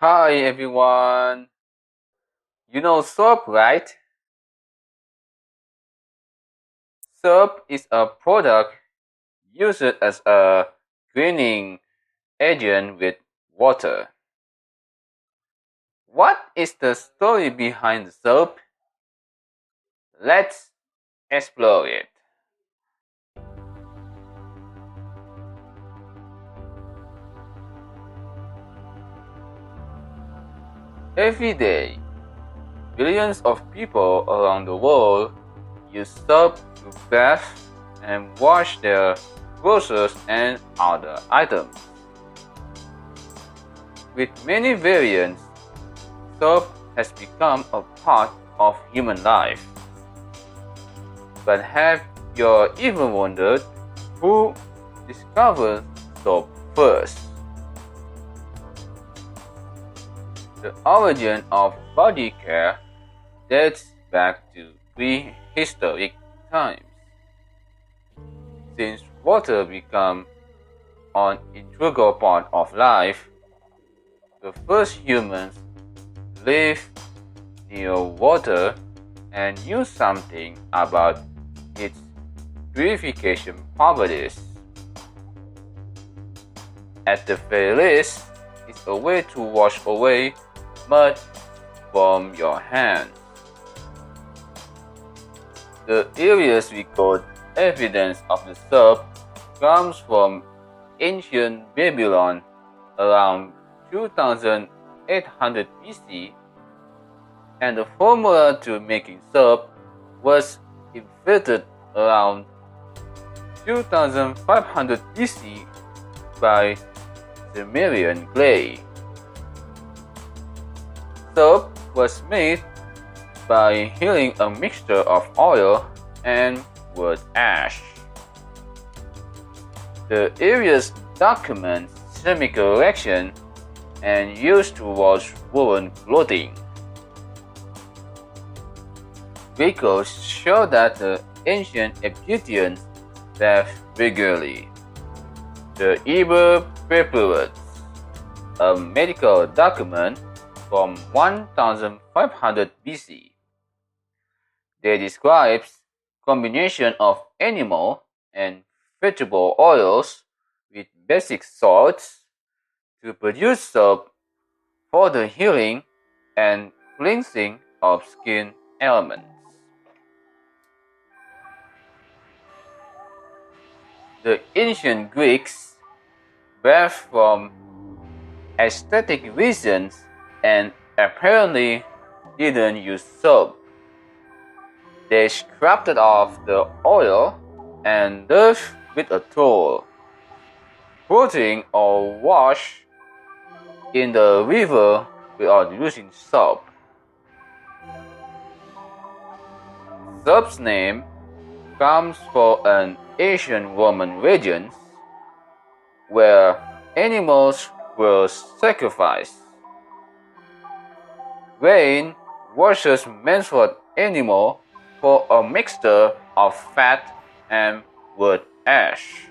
Hi everyone. You know soap, right? Soap is a product used as a cleaning agent with water. What is the story behind the soap? Let's explore it. Every day, billions of people around the world use soap to bath and wash their clothes and other items. With many variants, soap has become a part of human life. But have you ever wondered who discovered soap first? The origin of body care dates back to prehistoric times. Since water became an integral part of life, the first humans lived near water and knew something about its purification properties. At the very least, it's a way to wash away mud from your hands. The earliest recorded evidence of the soap comes from ancient Babylon around 2800 BC, and the formula to making soap was invented around 2500 BC by Sumerian clay. Soap was made by heating a mixture of oil and wood ash. The earliest documents chemical reaction and used to wash woolen clothing. Records show that the ancient Egyptians bathed regularly. The Eber Papyrus, a medical document from 1500 BC. They describe combination of animal and vegetable oils with basic salts to produce soap for the healing and cleansing of skin ailments. The ancient Greeks bathed from aesthetic reasons and apparently didn't use soap. They scraped off the oil and dirt with a tool, putting or wash in the river without using soap. Soap's name comes from an ancient Roman region where animals were sacrificed. Rain washes menstruate animal for a mixture of fat and wood ash.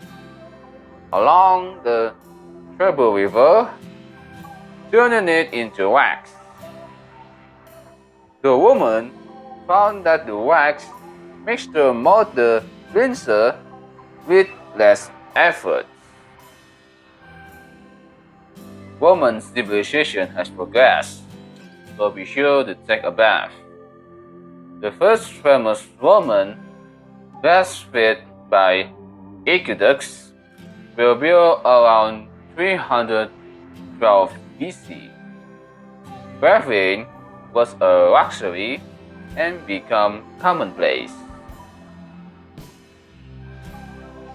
Along the Treble River, turning it into wax. The woman found that the wax mixture made the cleanser with less effort. Roman civilization has progressed, so be sure to take a bath. The first famous Roman breastfed by aqueducts were built around 312 BC. Bathing was a luxury and became commonplace.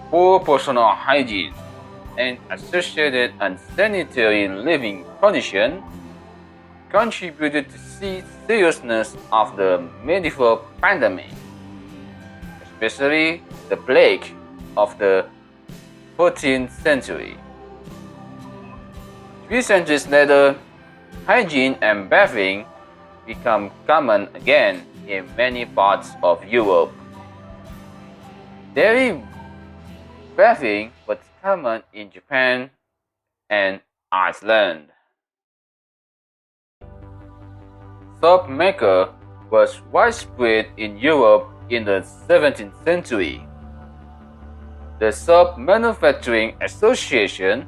Poor personal hygiene and associated unsanitary living conditions contributed to the seriousness of the medieval pandemic, especially the plague of the 14th century. 3 centuries later, hygiene and bathing became common again in many parts of Europe. Daily bathing was common in Japan and Iceland. soap maker was widespread in Europe in the 17th century. The Soap Manufacturing Association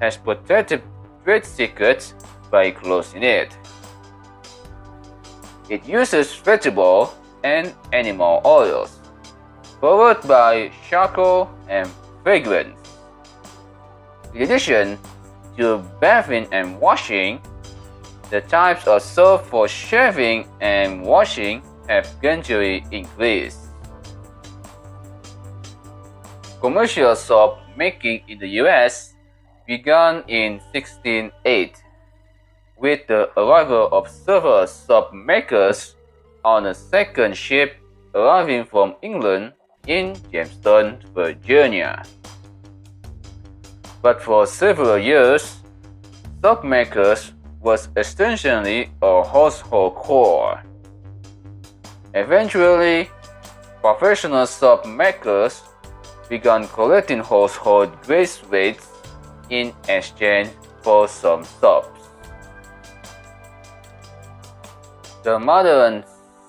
has protected trade secrets by closing it. It uses vegetable and animal oils, followed by charcoal and fragrance. In addition to bathing and washing, the types of soap for shaving and washing have gradually increased. Commercial soap making in the US began in 1608, with the arrival of several soap makers on a second ship arriving from England in Jamestown, Virginia. But for several years, soap makers was essentially a household chore. Eventually, professional soap makers began collecting household waste in exchange for some soaps. The modern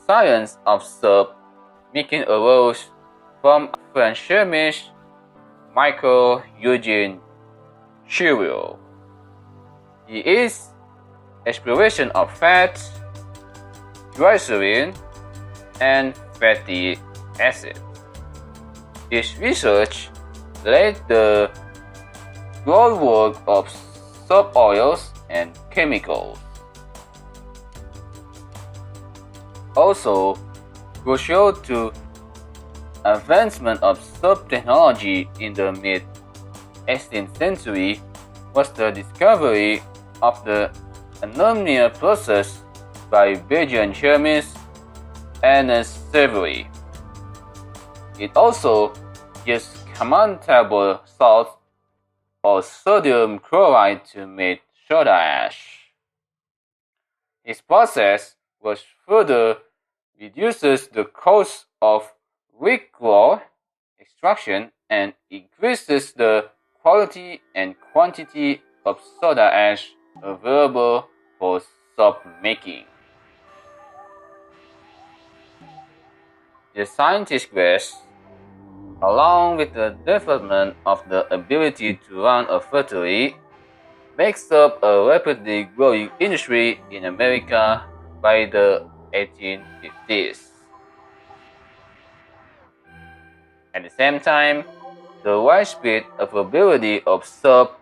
science of soap making arose from French chemist Michael Eugene Chevreul. His exploration of fats, glycerin, and fatty acids. This research laid the groundwork of soap oils and chemicals. Also, crucial to advancement of soap technology in the mid-18th century was the discovery of the ammonia process by Belgian chemist Ernest Savary. It also used common table salt or sodium chloride to make soda ash. This process was further reduces the cost of weak ore extraction and increases the quality and quantity of soda ash available for soap making. The scientific quest, along with the development of the ability to run a factory, makes up a rapidly growing industry in America by the 1850s. At the same time, the widespread availability of soap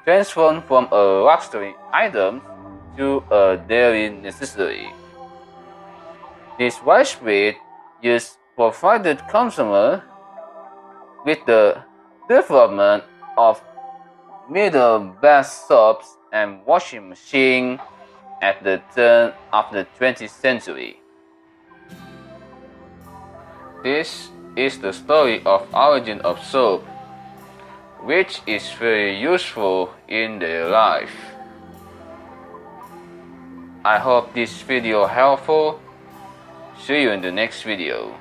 transformed from a luxury item to a daily necessity. This widespread use provided consumers with the development of middle-bath soaps and washing machines at the turn of the 20th century. This is the story of origin of soap, which is very useful in their life. I hope this video helpful. See you in the next video.